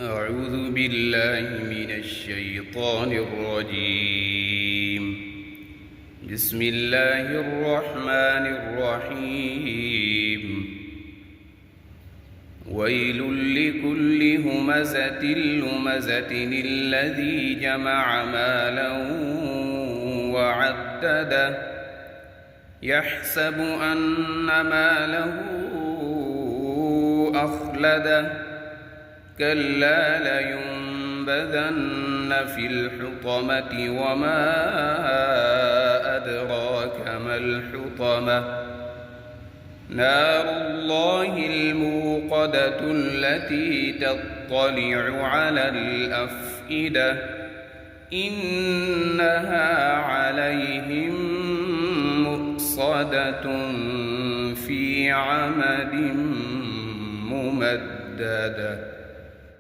أعوذ بالله من الشيطان الرجيم. بسم الله الرحمن الرحيم. ويل لكل همزة لمزة الذي جمع مالا وعدده يحسب أن ماله أخلده كلا لينبذن في الحطمة وما أدراك ما الحطمة نار الله الموقدة التي تطلع على الأفئدة إنها عليهم مؤصدة في عمد ممددة.